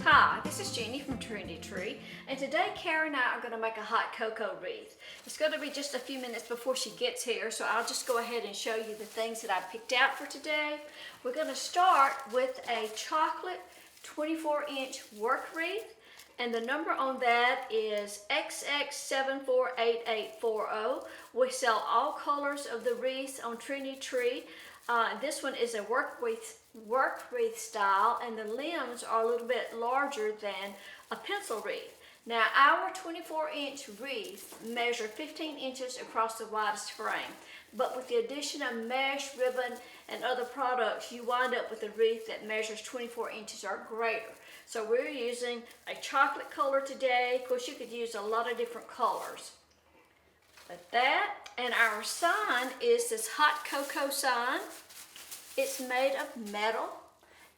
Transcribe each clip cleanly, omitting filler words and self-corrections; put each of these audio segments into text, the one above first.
Hi, this is Jeannie from Trendy, and today Kara and I are going to make a hot cocoa wreath. It's going to be just a few minutes before she gets here, so I'll just go ahead and show you the things that I picked out for today. We're going to start with a chocolate 24-inch work wreath, and the number on that is XX748840. We sell all colors of the wreaths on Trendy. This one is a work wreath style, and the limbs are a little bit larger than a pencil wreath. Now, our 24-inch wreath measure 15 inches across the widest frame, but with the addition of mesh, ribbon, and other products, you wind up with a wreath that measures 24 inches or greater. So we're using a chocolate color today. Of course, you could use a lot of different colors. But that, and our sign is this hot cocoa sign. It's made of metal,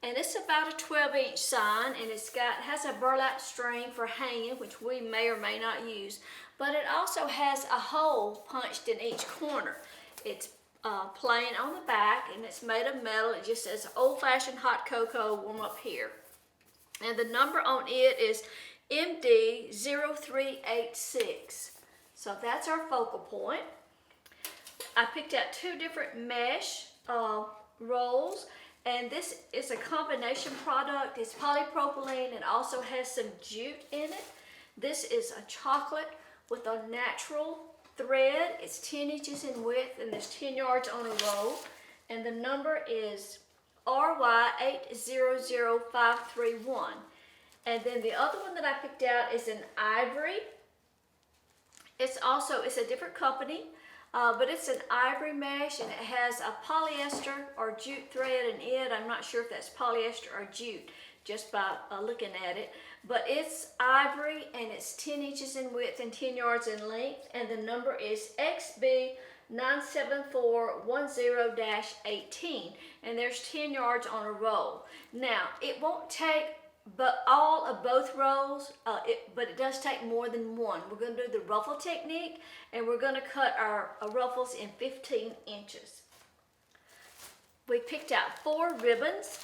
and it's about a 12-inch sign, and has a burlap string for hanging, which we may or may not use, but it also has a hole punched in each corner. It's plain on the back, and it's made of metal. It just says old-fashioned hot cocoa warm up here. And the number on it is MD0386. So that's our focal point. I picked out two different mesh rolls, and this is a combination product. It's polypropylene and also has some jute in it. This is a chocolate with a natural thread. It's 10 inches in width, and there's 10 yards on a roll, and the number is RY800531. And then the other one that I picked out is an ivory. It's a different company, but it's an ivory mesh, and it has a polyester or jute thread in it. I'm not sure if that's polyester or jute just by looking at it, but it's ivory, and it's 10 inches in width and 10 yards in length, and the number is XB97410-18, and there's 10 yards on a roll. Now, it won't take all of both rolls, but it does take more than one. We're going to do the ruffle technique, and we're going to cut our ruffles in 15 inches. We picked out 4 ribbons,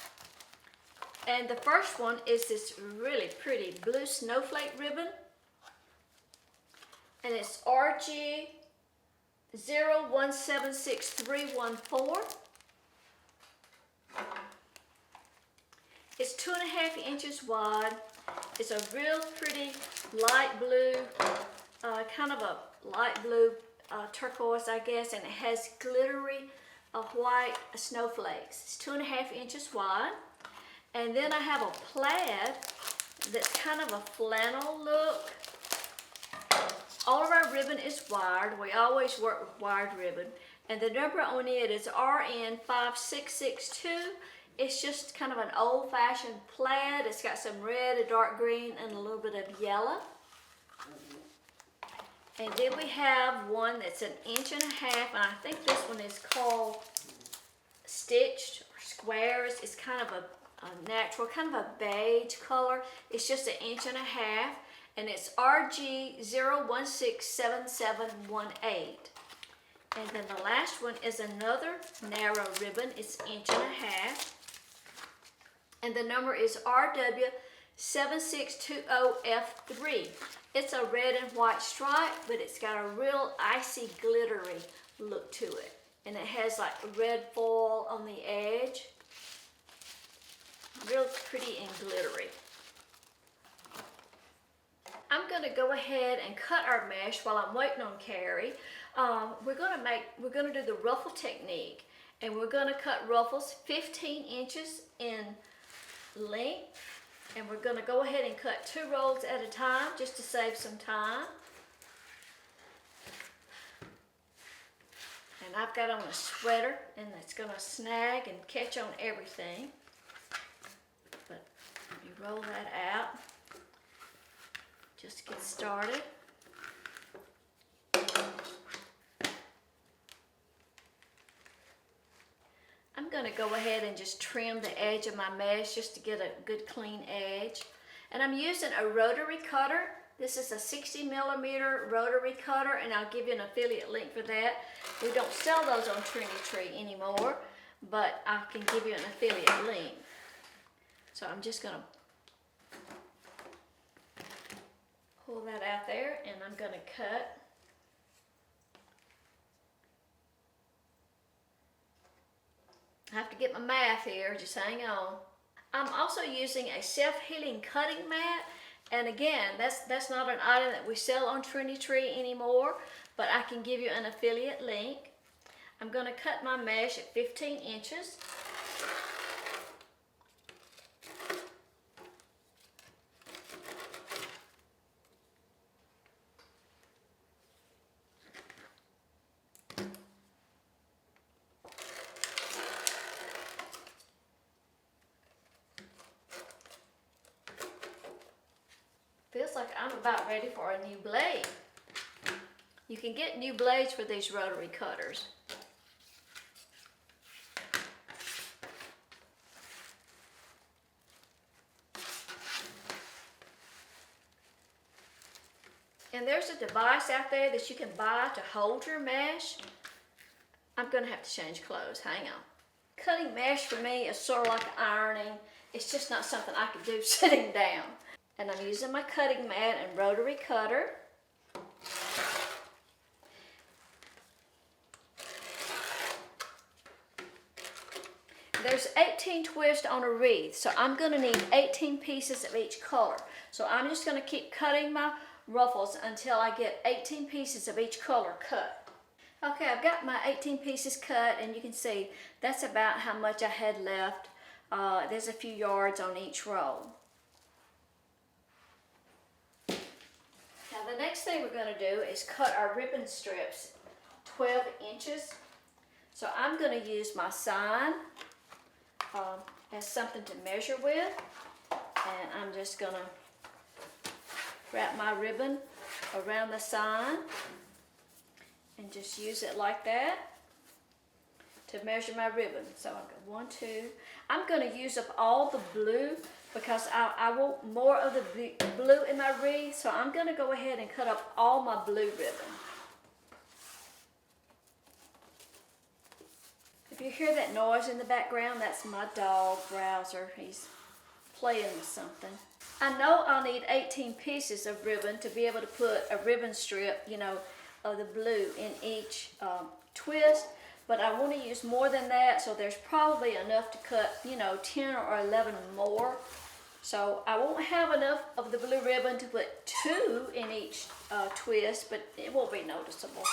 and the first one is this really pretty blue snowflake ribbon, and it's RG01763114. It's 2.5 inches wide. It's a real pretty light blue, kind of a light blue turquoise, I guess, and it has glittery white snowflakes. It's 2.5 inches wide. And then I have a plaid that's kind of a flannel look. All of our ribbon is wired. We always work with wired ribbon. And the number on it is RN5662. It's just kind of an old-fashioned plaid. It's got some red, a dark green, and a little bit of yellow. And then we have one that's 1.5 inches, and I think this one is called stitched or squares. It's kind of a natural, kind of a beige color. It's just 1.5 inches, and it's RG0167718. And then the last one is another narrow ribbon. It's 1.5 inches. And the number is RW7620F3. It's a red and white stripe, but it's got a real icy, glittery look to it. And it has like red foil on the edge. Real pretty and glittery. I'm going to go ahead and cut our mesh while I'm waiting on Carrie. We're going to do the ruffle technique, and we're going to cut ruffles 15 inches in length, and we're going to go ahead and cut 2 rolls at a time just to save some time. And I've got on a sweater, and it's going to snag and catch on everything. But you roll that out just to get started. I'm going to go ahead and just trim the edge of my mesh just to get a good clean edge. And I'm using a rotary cutter. This is a 60mm rotary cutter, and I'll give you an affiliate link for that. We don't sell those on Trendy anymore, but I can give you an affiliate link. So I'm just going to Pull that out there, and I'm going to cut. I have to get my math here, just hang on. I'm also using a self-healing cutting mat, and again, that's not an item that we sell on Trendy anymore, but I can give you an affiliate link. I'm going to cut my mesh at 15 inches. Feels like I'm about ready for a new blade. You can get new blades for these rotary cutters. And there's a device out there that you can buy to hold your mesh. I'm going to have to change clothes, hang on. Cutting mesh for me is sort of like ironing. It's just not something I could do sitting down. And I'm using my cutting mat and rotary cutter. There's 18 twists on a wreath, so I'm going to need 18 pieces of each color. So I'm just going to keep cutting my ruffles until I get 18 pieces of each color cut. Okay, I've got my 18 pieces cut, and you can see that's about how much I had left. There's a few yards on each row. Now the next thing we're going to do is cut our ribbon strips 12 inches. So I'm going to use my sign as something to measure with, and I'm just going to wrap my ribbon around the sign and just use it like that to measure my ribbon. So I've got 1, 2. I'm going to use up all the blue because I want more of the blue in my wreath, so I'm going to go ahead and cut up all my blue ribbon. If you hear that noise in the background, that's my dog, Browser. He's playing with something. I know I'll need 18 pieces of ribbon to be able to put a ribbon strip, you know, of the blue in each twist, but I want to use more than that, so there's probably enough to cut, you know, 10 or 11 more. So I won't have enough of the blue ribbon to put 2 in each twist, but it won't be noticeable.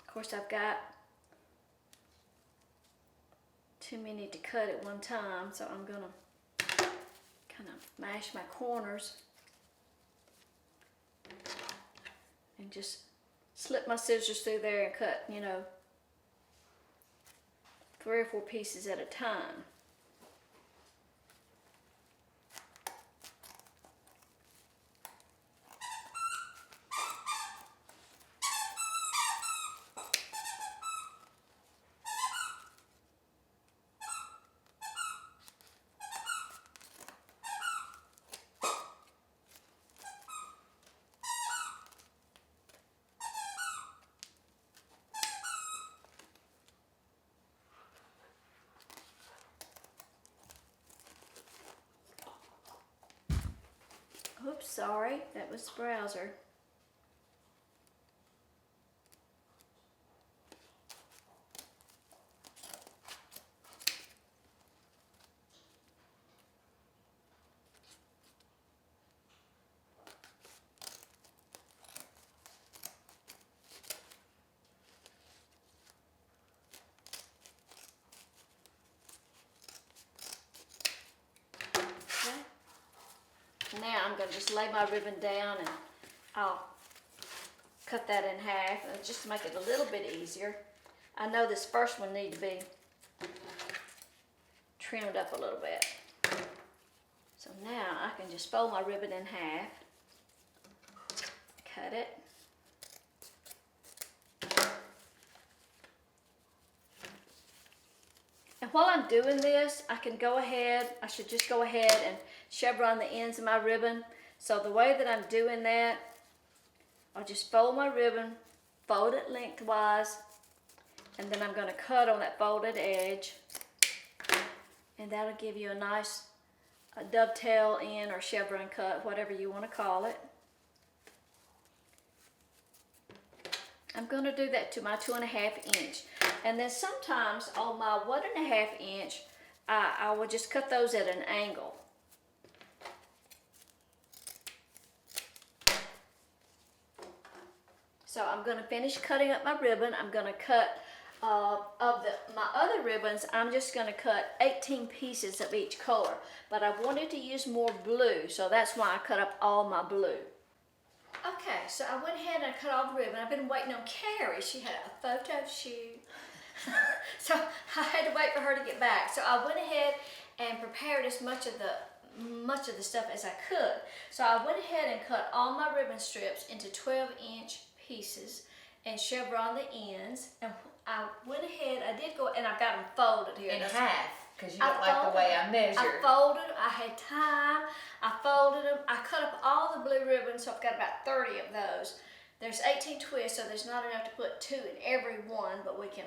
Of course, I've got too many to cut at one time, so I'm going to kind of mash my corners and just slip my scissors through there and cut, you know, 3 or 4 pieces at a time. Oops, sorry, that was Browser. Now I'm going to just lay my ribbon down and I'll cut that in half just to make it a little bit easier. I know this first one needs to be trimmed up a little bit. So now I can just fold my ribbon in half. at it. And while I'm doing this, I should just go ahead and chevron the ends of my ribbon. So the way that I'm doing that, I'll just fold my ribbon, fold it lengthwise, and then I'm going to cut on that folded edge. And that'll give you a nice dovetail in or chevron cut, whatever you want to call it. I'm going to do that to my 2.5 inch. And then sometimes on my 1.5 inch, I will just cut those at an angle. So I'm going to finish cutting up my ribbon. I'm going to cut, my other ribbons, I'm just going to cut 18 pieces of each color. But I wanted to use more blue, so that's why I cut up all my blue. Okay, so I went ahead and I cut all the ribbon. I've been waiting on Carrie. She had a photo shoot. So I had to wait for her to get back. So I went ahead and prepared as much of the stuff as I could. So I went ahead and cut all my ribbon strips into 12-inch pieces and chevron the ends. And I went ahead, I did go, and I've got them folded here. In half, because you don't like the way I measured. I folded, I had time, I folded them, I cut up all the blue ribbons, so I've got about 30 of those. There's 18 twists, so there's not enough to put 2 in every one, but we can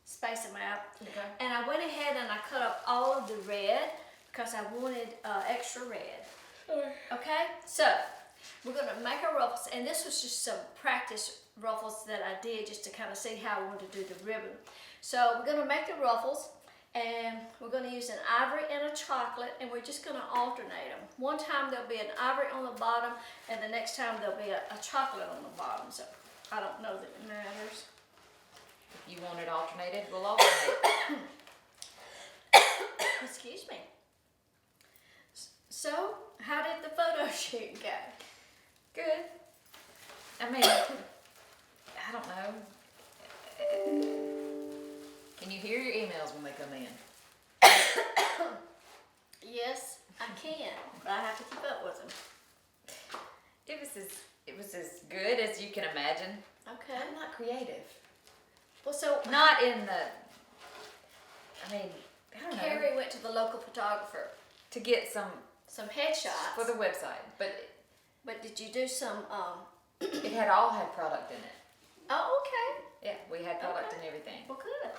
space them out. Okay. And I went ahead and I cut up all of the red because I wanted extra red. Sure. Okay, so we're going to make our ruffles, and this was just some practice ruffles that I did just to kind of see how I wanted to do the ribbon. So we're going to make the ruffles, and we're going to use an ivory and a chocolate, and we're just going to alternate them. One time there'll be an ivory on the bottom, and the next time there'll be a chocolate on the bottom. So I don't know that it matters. If you want it alternated, we'll alternate. Excuse me. So, how did the photo shoot go? Good. I mean, I don't know. Can you hear your emails when they come in? Yes, I can, but I have to keep up with them. It was as good as you can imagine. Okay. I'm not creative. Well, so Not in the. I mean, I don't know. Carrie went to the local photographer To get some headshots for the website, but But did you do some? it had all had product in it. Oh, okay. Yeah, we had product Okay. and everything. Well, good.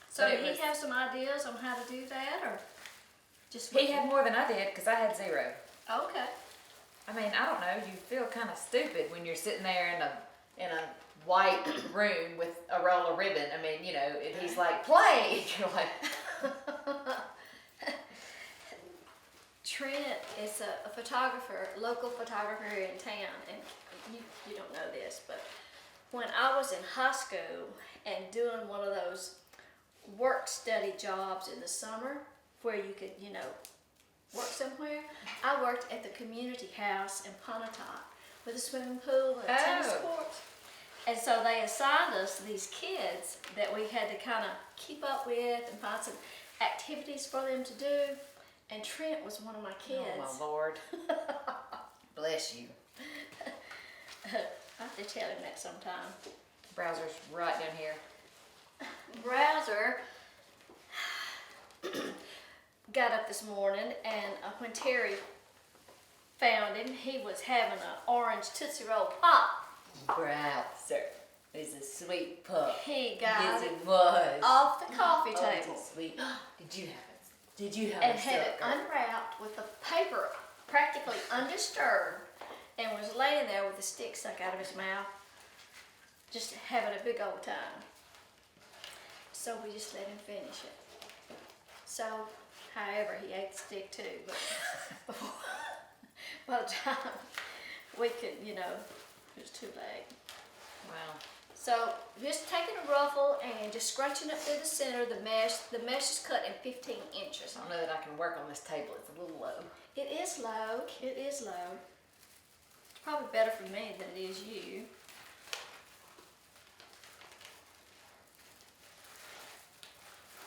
So But did it he was- have some ideas on how to do that, or just? He had more than I did because I had 0. Okay. I mean, I don't know. You feel kind of stupid when you're sitting there in a white room with a roll of ribbon. I mean, you know, and he's like, play. You're like, Trent is a photographer, local photographer here in town, and you don't know this, but when I was in high school and doing one of those work study jobs in the summer where you could, you know, work somewhere, I worked at the community house in Pontotoc with a swimming pool and a tennis court. And so they assigned us these kids that we had to kind of keep up with and find some activities for them to do. And Trent was one of my kids. oh my Lord. Bless you. I have to tell him that sometime. Browser's right down here. Browser got up this morning, and when Terry found him, he was having an orange Tootsie Roll Pop. Browser is a sweet pup. He got Yes, it it was. off the coffee Oh, table it's sweet. Did you have it? Did you have and a had it sucker? unwrapped with the paper practically undisturbed, and was laying there with the stick stuck out of his mouth, just having a big old time. So we just let him finish it. So, however, he ate the stick too, but by the time we could, you know, it was too late. Wow. So just taking a ruffle and just scrunching up through the center, the mesh is cut in 15 inches. I don't know that I can work on this table. It's a little low. It is low, it is low. It's probably better for me than it is you.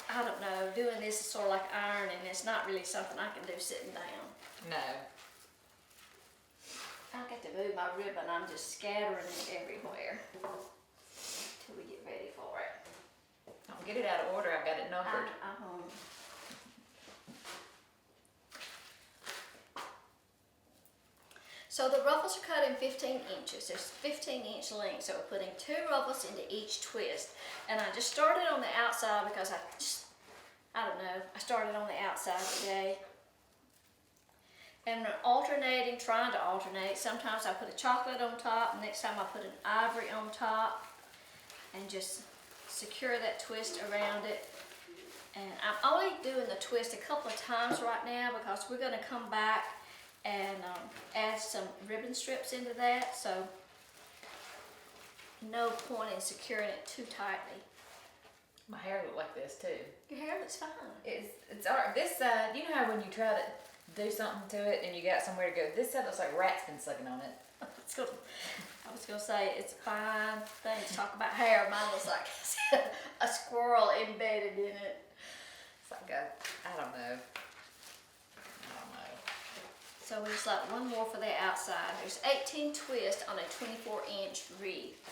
I don't know, doing this is sort of like ironing. It's not really something I can do sitting down. No. I got to move my ribbon. I'm just scattering it everywhere till we get ready for it. Don't get it out of order. I've got it numbered. So the ruffles are cut in 15 inches. There's 15-inch length, so we're putting 2 ruffles into each twist. And I just started on the outside because I don't know, I started on the outside today. And I'm alternating, trying to alternate. Sometimes I put a chocolate on top, next time I put an ivory on top, and just secure that twist around it. And I'm only doing the twist a couple of times right now because we're gonna come back and add some ribbon strips into that, so no point in securing it too tightly. My hair look like this too. Your hair looks fine. It's alright. This side, you know how when you try to do something to it and you got somewhere to go, this side looks like rats been sucking on it. I was gonna say it's a fine thing to talk about hair. Mine looks like a squirrel embedded in it. It's like I don't know. So we just like one more for the outside. There's 18 twists on a 24-inch wreath.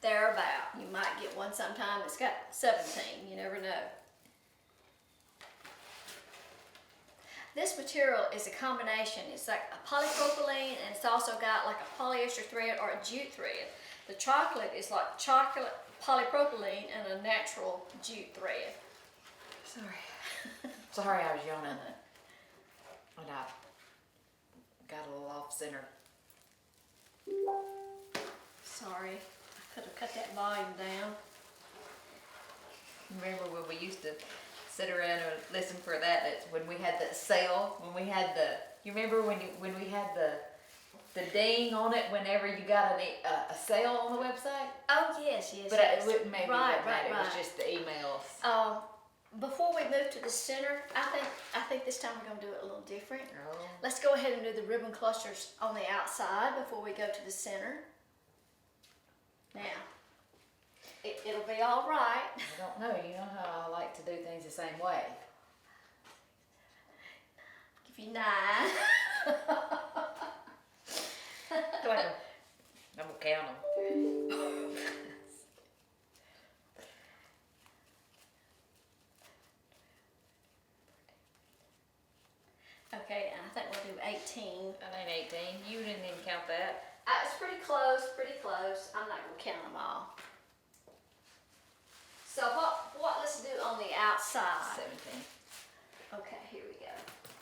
Thereabout. You might get one sometime that's got 17. You never know. This material is a combination. It's like a polypropylene and it's also got like a polyester thread or a jute thread. The chocolate is like chocolate polypropylene and a natural jute thread. Sorry, I was yawning. And I got a little off center. Sorry, I could have cut that volume down. Remember when we used to sit around and listen for that? It's when we had that sale, when we had you remember when we had the ding on it whenever you got a sale on the website? Oh yes. But yes. it wouldn't make right. It was just the emails. Before we move to the center, I think this time we're going to do it a little different. Oh. Let's go ahead and do the ribbon clusters on the outside before we go to the center. Now, it'll be all right. I don't know. You know how I like to do things the same way. Give you 9. I'm going to count them. Okay, and I think we'll do 18. That ain't 18. You didn't even count that. It's pretty close, pretty close. I'm not going to count them all. So what let's do on the outside. 17. Okay, here we go.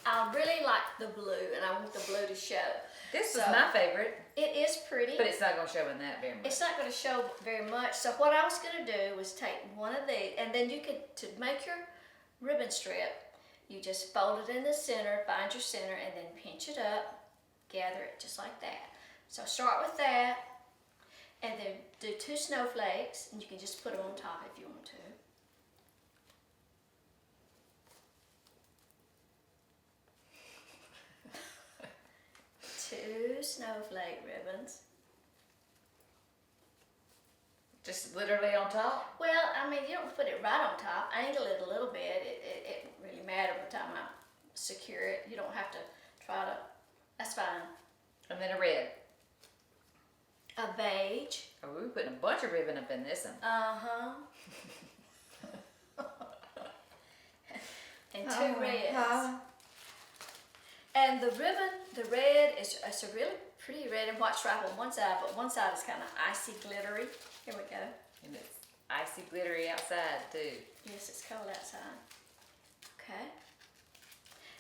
I really like the blue, and I want the blue to show. This was my favorite. It is pretty. But it's not going to show in that very much. It's not going to show very much. So what I was going to do was take one of these, and then you could, to make your ribbon strip, you just fold it in the center, find your center, and then pinch it up, gather it just like that. So start with that, and then do 2 snowflakes, and you can just put them on top if you want to. Two snowflake ribbons. Just literally on top? Well, I mean, you don't put it right on top. Angle it a little bit. It doesn't really matter by the time I secure it. You don't have to try to, that's fine. And then a red. A beige. Oh, we're putting a bunch of ribbon up in this one. Uh-huh. And 2 reds. And the ribbon, the red, it's a really pretty red and white stripe on one side, but one side is kind of icy glittery. Here we go. And it's icy glittery outside too. Yes, it's cold outside. Okay.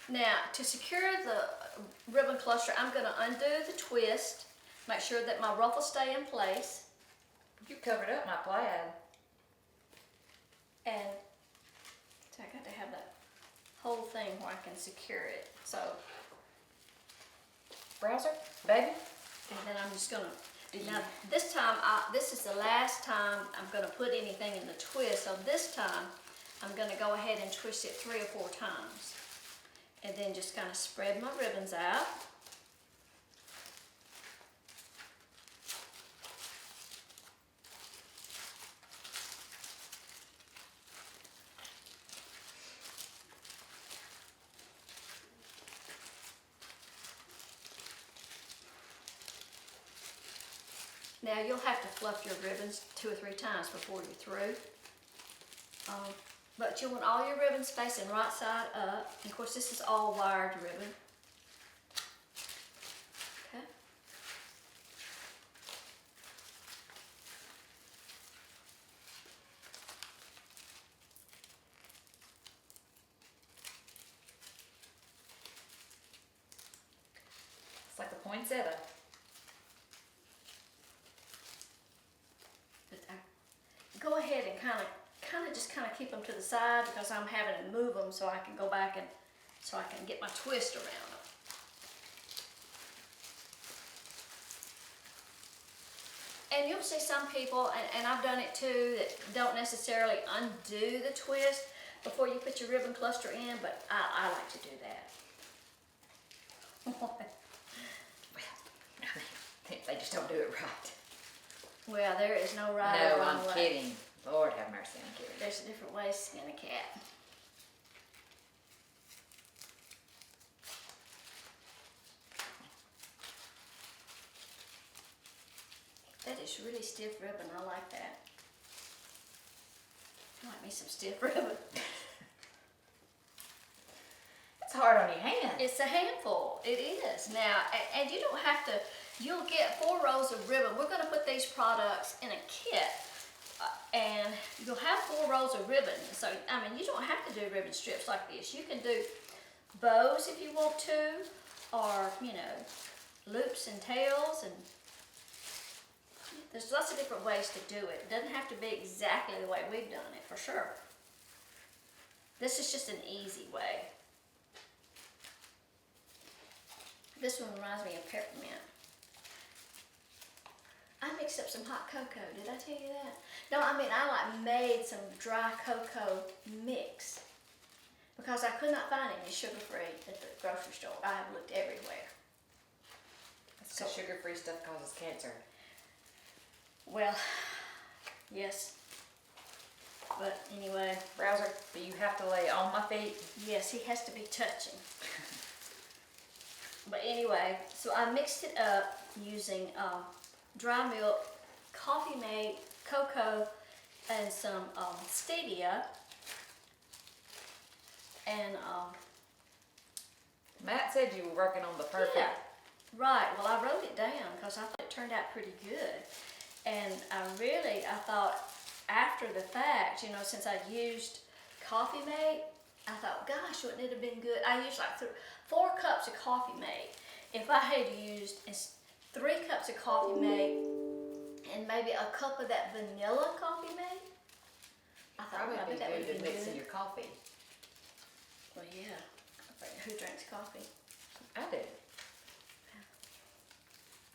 Now, to secure the ribbon cluster, I'm going to undo the twist, make sure that my ruffles stay in place. You covered up my plaid. And so I got to have that whole thing where I can secure it. So, Browser, baby. and then I'm just going to, now this time, this is the last time I'm going to put anything in the twist. So this time, I'm going to go ahead and twist it 3 or 4 times. And then just kind of spread my ribbons out. Now you'll have to fluff your ribbons 2 or 3 times before you're through. But you want all your ribbons facing right side up. And of course this is all wired ribbon. Okay. It's like a poinsettia. Go ahead and kind of keep them to the side because I'm having to move them so I can go back and so I can get my twist around them. And you'll see some people, and I've done it too, that don't necessarily undo the twist before you put your ribbon cluster in, but I like to do that. Well, they just don't do it right. Well, there is no right No, or wrong I'm way. kidding. Lord have mercy, I'm kidding. There's different ways to skin a cat. That is really stiff ribbon. I like that. I like me some stiff ribbon. It's hard on your hands. It's a handful. It is. Now, and you don't have to, you'll get 4 rows of ribbon. We're going to put these products in a kit. And you'll have 4 rows of ribbon. So, I mean, you don't have to do ribbon strips like this. You can do bows if you want to, or, you know, loops and tails, and there's lots of different ways to do it. It doesn't have to be exactly the way we've done it, for sure. This is just an easy way. This one reminds me of peppermint. I mixed up some hot cocoa. Did I tell you that? No, I mean, I made some dry cocoa mix because I could not find any sugar-free at the grocery store. I have looked everywhere. So sugar-free stuff causes cancer. Well, yes. But anyway. Browser, do you have to lay on my feet? Yes, he has to be touching. But anyway, so I mixed it up using dry milk, coffee mate, cocoa, and some stevia. And Matt said you were working on the perfect. yeah, right. Well, I wrote it down because I thought it turned out pretty good. And I thought after the fact, you know, since I used coffee mate, I thought, gosh, wouldn't it have been good? I used like 4 cups of coffee mate. If I had used 3 cups of coffee mate and maybe a cup of that vanilla coffee mate, I thought Probably maybe be that would good be to mix in good. your coffee. Well, yeah. Who drinks coffee? I do.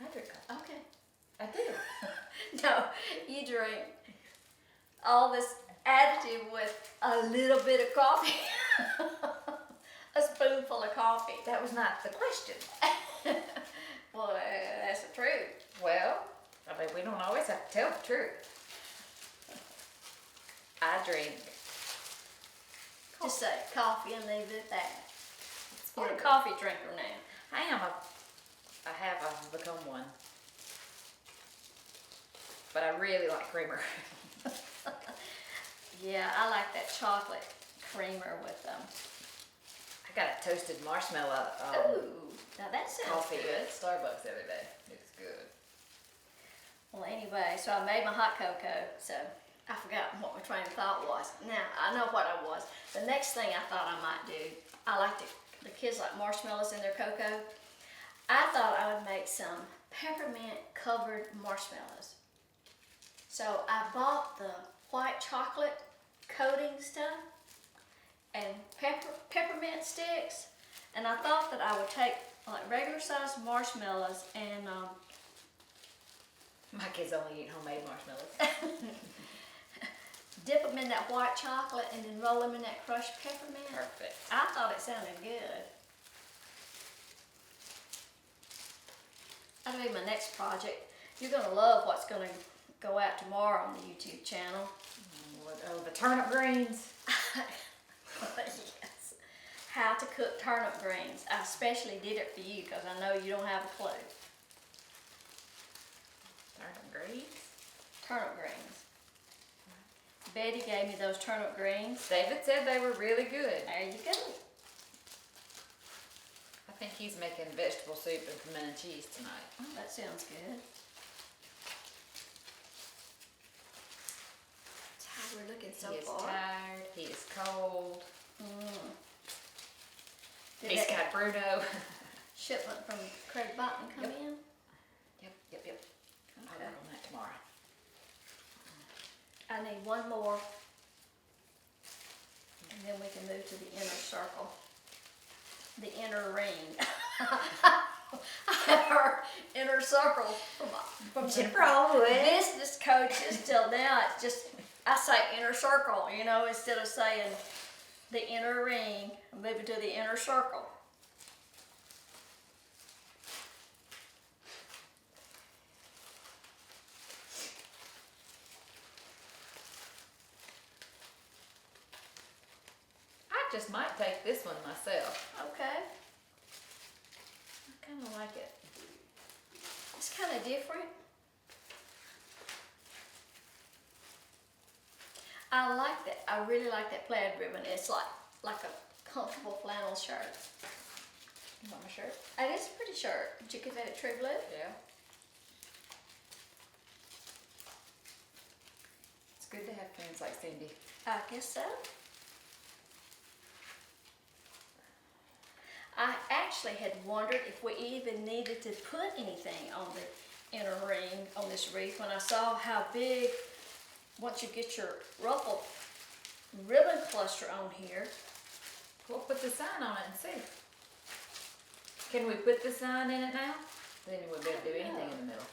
I drink coffee. Okay. I do. No, you drink all this additive with a little bit of coffee. A spoonful of coffee. That was not the question. Well, that's the truth. Well, I mean, we don't always have to tell the truth. I drink. Just say coffee and leave it at that. You're a Sparkling. coffee drinker now. I have become one. But I really like creamer. Yeah, I like that chocolate creamer with them. I got a toasted marshmallow Ooh, now that sounds coffee good. at Starbucks the other day. It's good. Well, anyway, so I made my hot cocoa, so I forgot what my train of thought was. Now, I know what I was. The next thing I thought I might do, I like the kids like marshmallows in their cocoa. I thought I would make some peppermint covered marshmallows. So I bought the white chocolate coating stuff and peppermint sticks, and I thought that I would take like regular sized marshmallows and My kids only eat homemade marshmallows. dip them in that white chocolate and then roll them in that crushed peppermint. Perfect. I thought it sounded good. That'll be my next project. You're gonna love what's gonna go out tomorrow on the YouTube channel. Oh, the turnip greens. Yes. How to cook turnip greens. I especially did it for you because I know you don't have a clue. Turnip greens. greens? Turnip greens. Betty gave me those turnip greens. David said they were really good. There you go. I think he's making vegetable soup and pimento cheese tonight. Oh, that sounds good. That's how we're looking so He is far. tired. He is cold. Did He's that got Bruno. shipment from Craig Botton come Yep. in? Yep. I'll work on that tomorrow. I need one more. And then we can move to the inner circle. The inner ring. Our inner circle from the business coaches till now, it's just, I say inner circle, you know, instead of saying the inner ring, I'm moving to the inner circle. I just might take this one myself. Okay, I kind of like it. it's kind of different. I like that. I really like that plaid ribbon. It's like a comfortable flannel shirt. You want my shirt? It is a pretty shirt. Did you get that at True Blue? Yeah. It's good to have friends like Cindy. I guess so. I actually had wondered if we even needed to put anything on the inner ring on this wreath when I saw how big, once you get your ruffled ribbon cluster on here. We'll put the sign on it and see. Can we put the sign in it now? Then you wouldn't be able to do anything in the middle.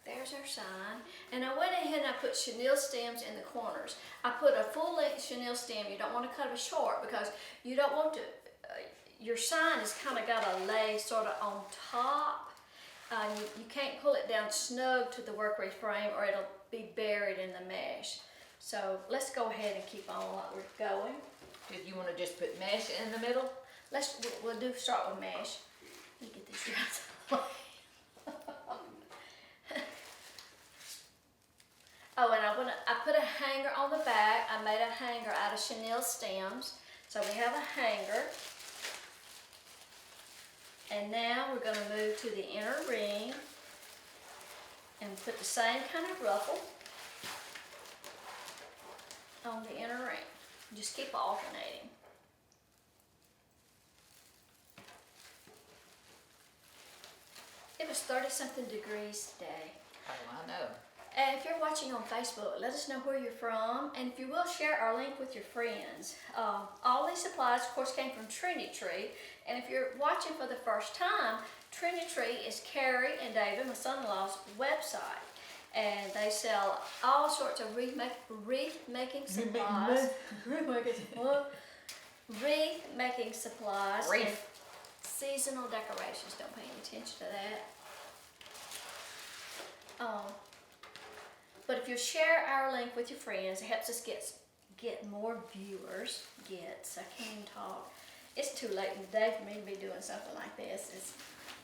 There's our sign. And I went ahead and I put chenille stems in the corners. I put a full length chenille stem. You don't want to cut it short because you don't want to, your sign has kind of got to lay sort of on top. You can't pull it down snug to the work wreath frame or it'll be buried in the mesh. So let's go ahead and keep on what we're going. Did you want to just put mesh in the middle? We'll start with mesh. Let me get these guys. Oh, and I put a hanger on the back. I made a hanger out of chenille stems. So we have a hanger. And now we're going to move to the inner ring and put the same kind of ruffle on the inner ring. Just keep alternating. It was 30-something degrees today. Oh, I know. And if you're watching on Facebook, let us know where you're from. And if you will, share our link with your friends. All these supplies, of course, came from Trendy. And if you're watching for the first time, Trendy is Carrie and David, my son-in-law's website. And they sell all sorts of wreath making supplies. Wreath making supplies. Wreath. And seasonal decorations. Don't pay any attention to that. But if you share our link with your friends, it helps us get more viewers. I can't even talk. It's too late in the day for me to be doing something like this.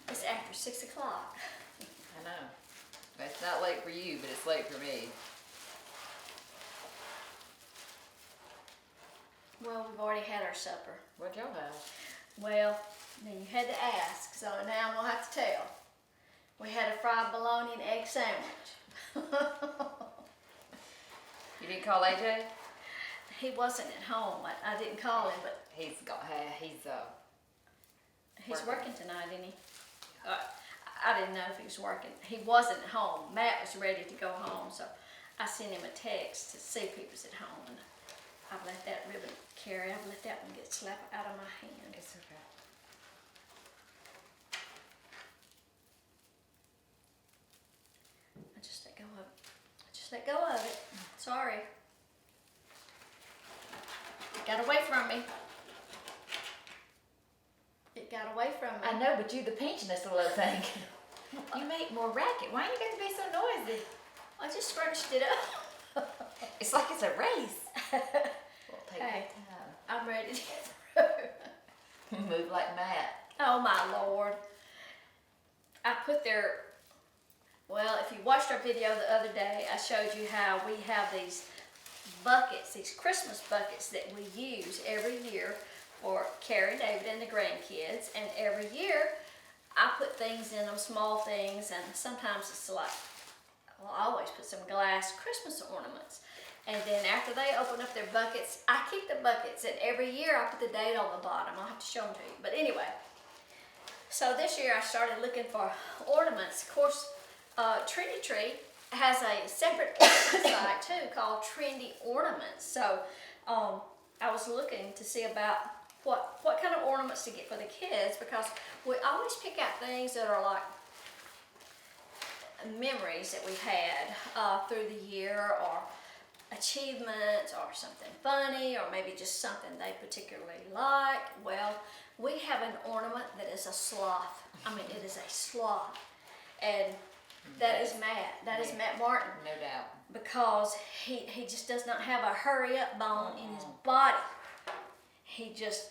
It's after 6 o'clock. I know. It's not late for you, but it's late for me. Well, we've already had our supper. What y'all have? Well, then you had to ask, so now I'm gonna have to tell. We had a fried bologna and egg sandwich. You didn't call AJ? He wasn't at home. I didn't call him, but He's he's working. working tonight, isn't he? I didn't know if he was working. He wasn't at home. Matt was ready to go home, so I sent him a text to see if he was at home. And I've let that ribbon carry. I've let that one get slapped out of my hand. It's okay. I just let go of it. Let go of it. Sorry. It got away from me. It got away from me. I know, but you the pinchiness little thing. You make more racket. Why you got to be so noisy? I just scrunched it up. It's like it's a race. We'll take Hey, our I'm ready to get through. time. Move like Matt. Oh my Lord. I put their Well, if you watched our video the other day, I showed you how we have these buckets, these Christmas buckets that we use every year for Carrie, David, and the grandkids. And every year, I put things in them, small things, and sometimes it's like, well, I always put some glass Christmas ornaments. And then after they open up their buckets, I keep the buckets, and every year I put the date on the bottom. I'll have to show them to you. But anyway, so this year I started looking for ornaments. Of course, Trendy Tree has a separate ornament site too called Trendy Ornaments. So I was looking to see about what kind of ornaments to get for the kids, because we always pick out things that are like memories that we've had through the year, or achievements, or something funny, or maybe just something they particularly like. Well, we have an ornament that is a sloth. I mean, it is a sloth. And that is Matt. That is Matt Martin. No doubt. Because he just does not have a hurry up bone in his body. He just,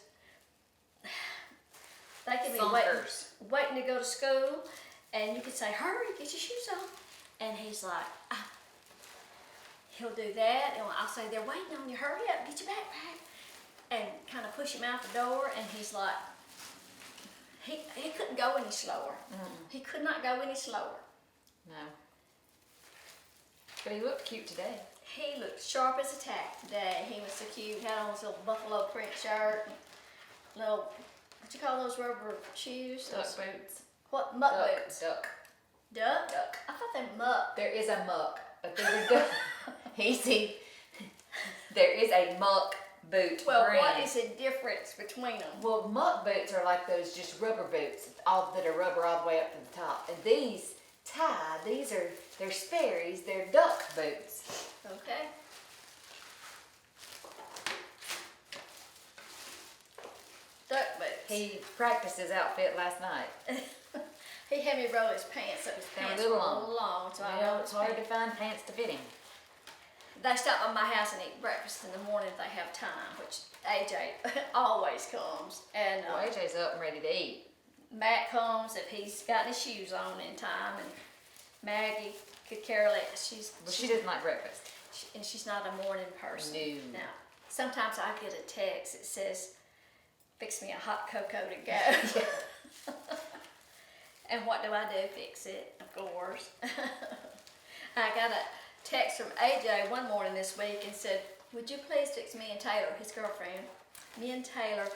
they could be waiting to go to school, and you could say, hurry, get your shoes on. And he's like, he'll do that, and I'll say, they're waiting on you, hurry up, get your backpack. And kind of push him out the door, and he's like, he couldn't go any slower. He could not go any slower. No. But he looked cute today. He looked sharp as a tack today. He was so cute. Had on his little buffalo print shirt, and little, what you call those rubber shoes? Duck boots. What, muck boots? Duck. Duck? Duck. I thought they muck. There is a muck, but there's a duck. Easy. There is a muck boot Well, brand. what is the difference between them? Well, muck boots are like those just rubber boots, all that are rubber all the way up to the top. And these they're Sperry's, they're duck boots. Okay. Duck boots. He practiced his outfit last night. He had me roll his pants up. His They're a pants little were long. long, so I Well, rolled it's his hard pants. to find pants to fit him. They stop by my house and eat breakfast in the morning if they have time, which AJ always comes. And Well, AJ's up and ready to eat. Matt comes if he's got his shoes on in time, and Maggie could care less. She doesn't like breakfast. And she's not a morning person. No. Now, sometimes I get a text that says, "Fix me a hot cocoa to go." And what do? Fix it, of course. I got a text from AJ one morning this week and said, "Would you please fix me and Taylor, his girlfriend, me and Taylor,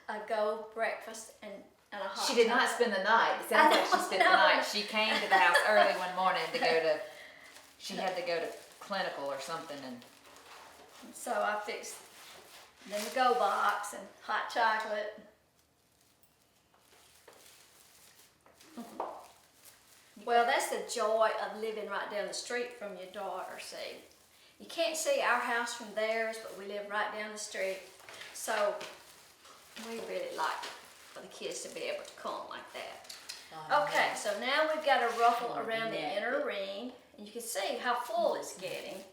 a go breakfast and a hot She did not chocolate?" spend the night. It sounds like she spent the night. She came to the house early one morning to go to, she had to go to clinical or something, and So I fixed them a go box and hot chocolate. Well, that's the joy of living right down the street from your daughter, see. You can't see our house from theirs, but we live right down the street. So we really like for the kids to be able to come like that. Okay, so now we've got a ruffle around the inner ring, and you can see how full it's getting.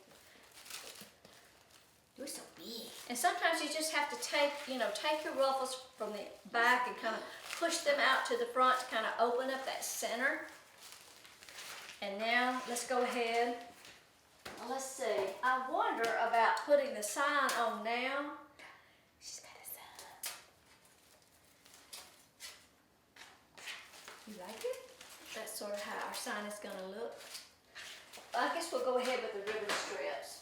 you're so big. And sometimes you just have to take your ruffles from the back and kind of push them out to the front to kind of open up that center. And now let's go ahead. Let's see. I wonder about putting the sign on now. She's got a sign. You like it? That's sort of how our sign is going to look. I guess we'll go ahead with the ribbon strips.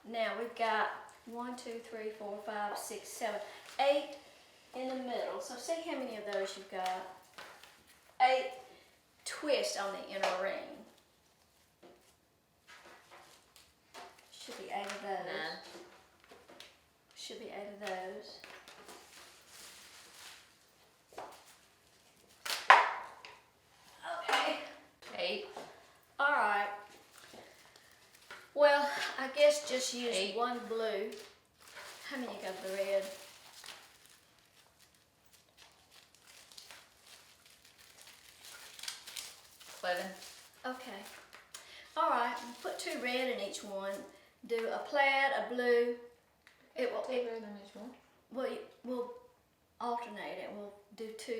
Now we've got 1, 2, 3, 4, 5, 6, 7, 8 in the middle. So see how many of those you've got. 8 twists on the inner ring. Should be 8 of those. 9. Should be 8 of those. Okay. 8. All right. Well, I guess just use 8. one blue. How many you got of the red? 11. Okay. All right. Put 2 red in each one. Do a plaid, a blue. It will. Take red on each one. We'll alternate it. We'll do 2.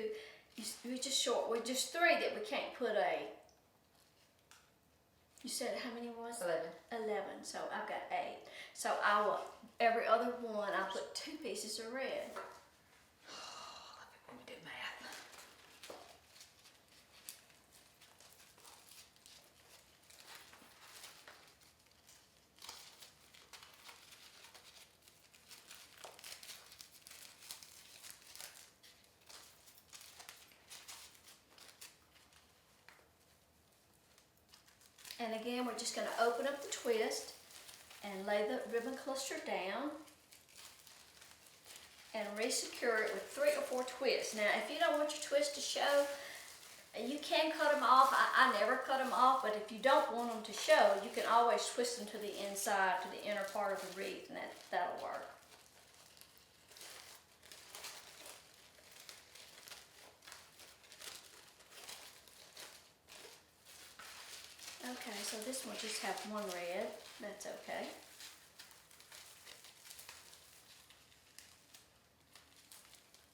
we're just short. We're just 3 that we can't put a. You said how many was? 11. So I've got 8. So I will, every other one, I'll put 2 pieces of red. Let me do math. And again, we're just going to open up the twist and lay the ribbon cluster down and re-secure it with 3 or 4 twists. Now, if you don't want your twist to show, you can cut them off. I never cut them off, but if you don't want them to show, you can always twist them to the inside, to the inner part of the wreath, and that'll work. Okay, so this one just have 1 red. That's okay.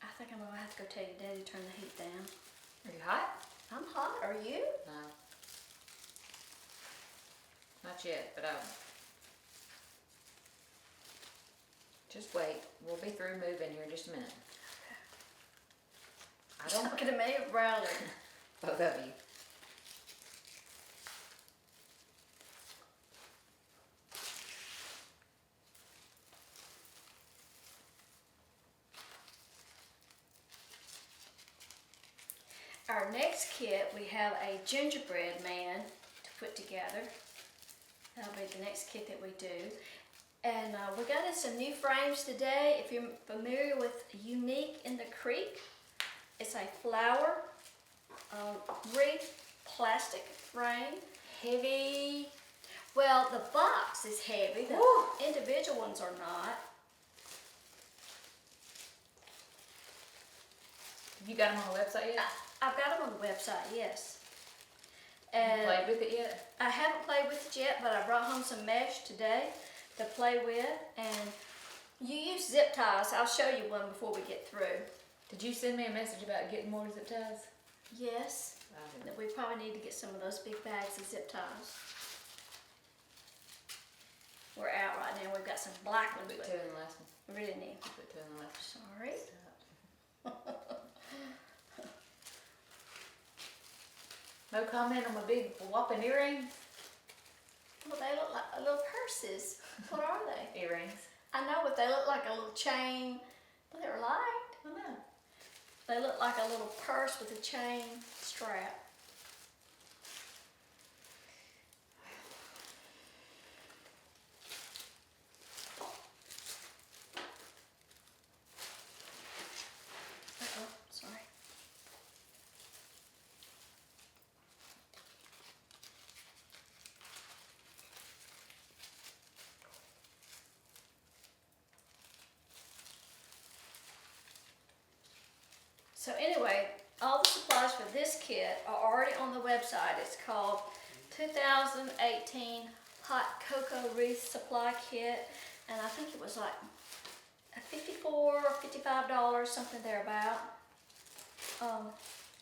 I think I'm gonna have to go tell your daddy to turn the heat down. Are you hot? I'm hot. Are you? No. Not yet, but just wait. We'll be through moving here in just a minute. I don't. Talking to me or Browder? Both of you. Our next kit, we have a gingerbread man to put together. That'll be the next kit that we do. And we got in some new frames today. If you're familiar with Unique in the Creek, it's a flower wreath plastic frame. Heavy. Well, the box is heavy. The individual ones are not. You got them on the website yet? I've got them on the website, yes. Have you played with it yet? I haven't played with it yet, but I brought home some mesh today to play with. And you use zip ties. I'll show you one before we get through. Did you send me a message about getting more zip ties? Yes. We probably need to get some of those big bags of zip ties. We're out right now. We've got some black ones. Put 2 in the last one. We really need. Put 2 in the last one. Sorry. No comment on my big whopping earrings? Well, they look like little purses. What are they? Earrings. I know, but they look like a little chain. But they're light. I know. They look like a little purse with a chain strap. Uh-oh, sorry. So anyway, all the supplies for this kit are already on the website. It's called 2018 Hot Cocoa Wreath Supply Kit, and I think it was like $54 or $55, something thereabout.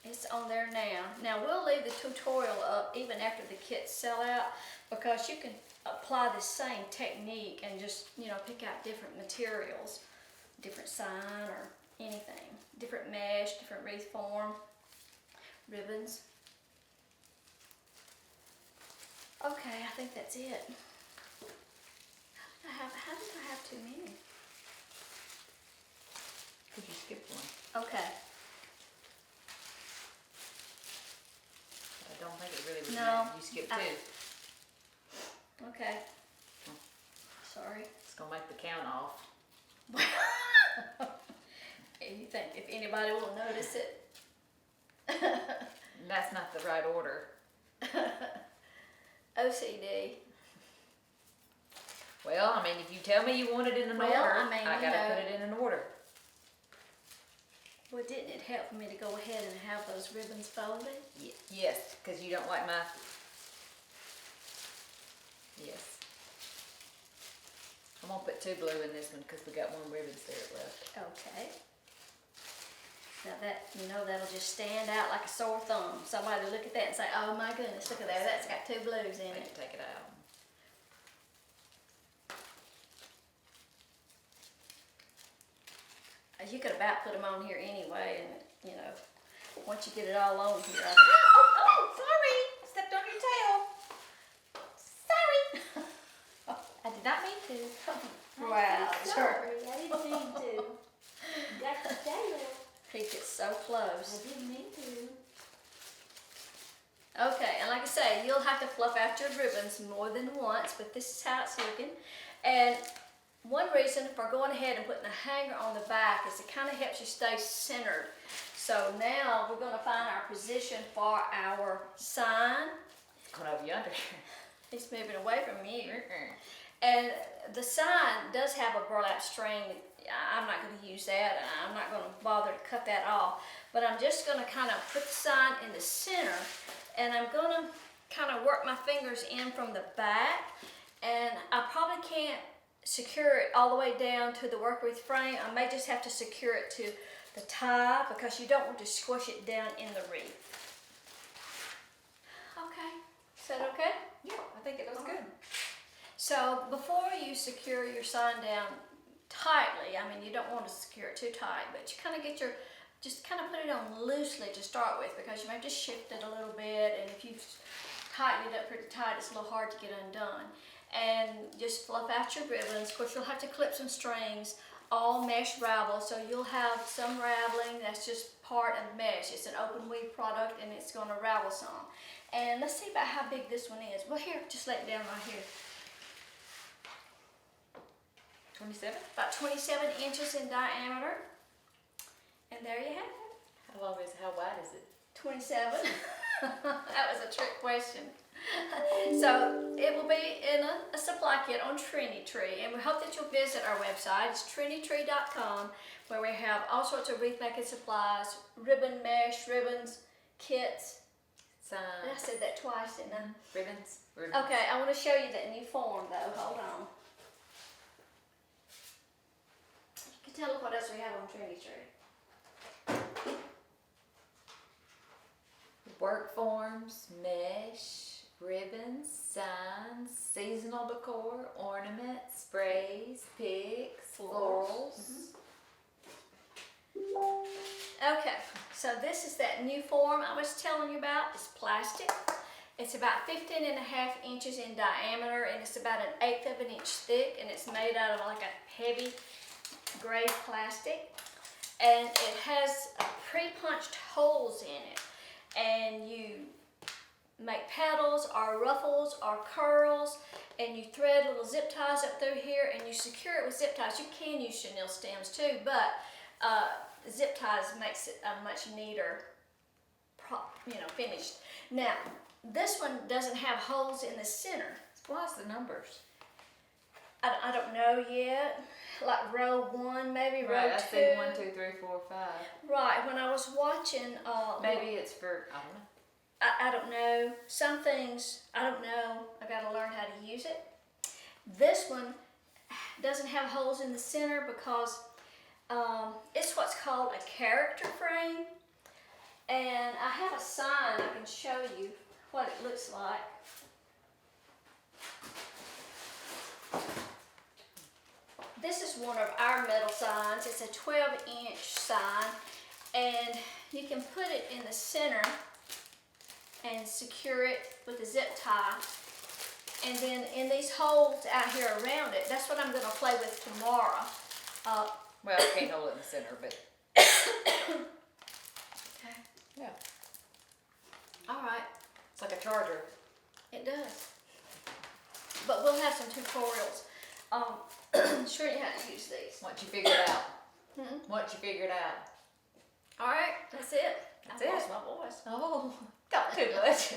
It's on there now. Now we'll leave the tutorial up even after the kits sell out, because you can apply the same technique and just, you know, pick out different materials, different sign or anything, different mesh, different wreath form, ribbons. Okay, I think that's it. How did I have too many? Because you skipped one. Okay. I don't think it really was No, that. You skipped 2. Okay. Sorry. It's going to make the count off. You think if anybody will notice it? That's not the right order. OCD. Well, I mean, if you tell me you want it in an Well, order, I mean, I you gotta know. put it in an order. Well, didn't it help for me to go ahead and have those ribbons folded? Yes, because you don't like my... Yes. I'm gonna put 2 blue in this one because we got 1 ribbon there left. Okay. Now that, that'll just stand out like a sore thumb. Somebody will look at that and say, oh my goodness, look at there, that's got 2 blues in it. Take it out. You could about put them on here anyway, and once you get it all on here. Oh, sorry! Stepped on your tail. Sorry! I did not mean to. Wow, Sorry, I didn't mean to. Got the tail. he gets so close. I didn't mean to. Okay, and like I say, you'll have to fluff out your ribbons more than once, but this is how it's looking. And one reason for going ahead and putting a hanger on the back is it kind of helps you stay centered. So now we're going to find our position for our sign. It's going over yonder. He's moving away from you. And the sign does have a burlap string. I'm not going to use that, and I'm not going to bother to cut that off. But I'm just going to kind of put the sign in the center, and I'm going to kind of work my fingers in from the back. And I probably can't secure it all the way down to the work wreath frame. I may just have to secure it to the tie because you don't want to squish it down in the wreath. Okay, is that okay? Yeah, I think it looks good. So before you secure your sign down tightly, I mean you don't want to secure it too tight, but you kind of just kind of put it on loosely to start with because you may just shift it a little bit, and if you tighten it up pretty tight, it's a little hard to get undone. And just fluff out your ribbons. Of course, you'll have to clip some strings, all mesh ravel, so you'll have some raveling. That's just part of mesh. It's an open weave product, and it's going to ravel some. And let's see about how big this one is. Well, here, just lay it down right here. 27? About 27 inches in diameter. And there you have it. How wide is it? 27. That was a trick question. So it will be in a supply kit on Trendy, and we hope that you'll visit our website. It's trendytree.com, where we have all sorts of wreath making supplies, ribbon mesh, ribbons, kits. Sign. I said that twice, didn't I? Ribbons. Okay, I want to show you that new form though. Hold on. You can tell us what else we have on Trendy Tree. Work forms, mesh, ribbons, signs, seasonal decor, ornaments, sprays, picks, florals. Okay, so this is that new form I was telling you about. It's plastic. It's about 15.5 inches in diameter, and it's about 1/8 of an inch thick, and it's made out of like a heavy gray plastic. And it has pre-punched holes in it. And you make petals or ruffles or curls, and you thread little zip ties up through here, and you secure it with zip ties. You can use chenille stems too, but zip ties makes it a much neater, finished. Now, this one doesn't have holes in the center. What's the numbers? I don't know yet. Like row 1, maybe row 2. I see 1, 2, 3, 4, 5. Right. When I was watching, Maybe it's for, I don't know. I don't know. Some things I don't know. I got to learn how to use it. This one doesn't have holes in the center because it's what's called a character frame. And I have a sign I can show you what it looks like. This is one of our metal signs. It's a 12-inch sign, and you can put it in the center and secure it with a zip tie. And then in these holes out here around it, that's what I'm going to play with tomorrow. Well, I can't hold it in the center, but Okay. yeah. All right. It's like a charger. It does. But we'll have some tutorials. Show you how to use these. Once you figure it out. Once you figure it out. All right, that's it. That's I it. lost my voice. Oh, got too much.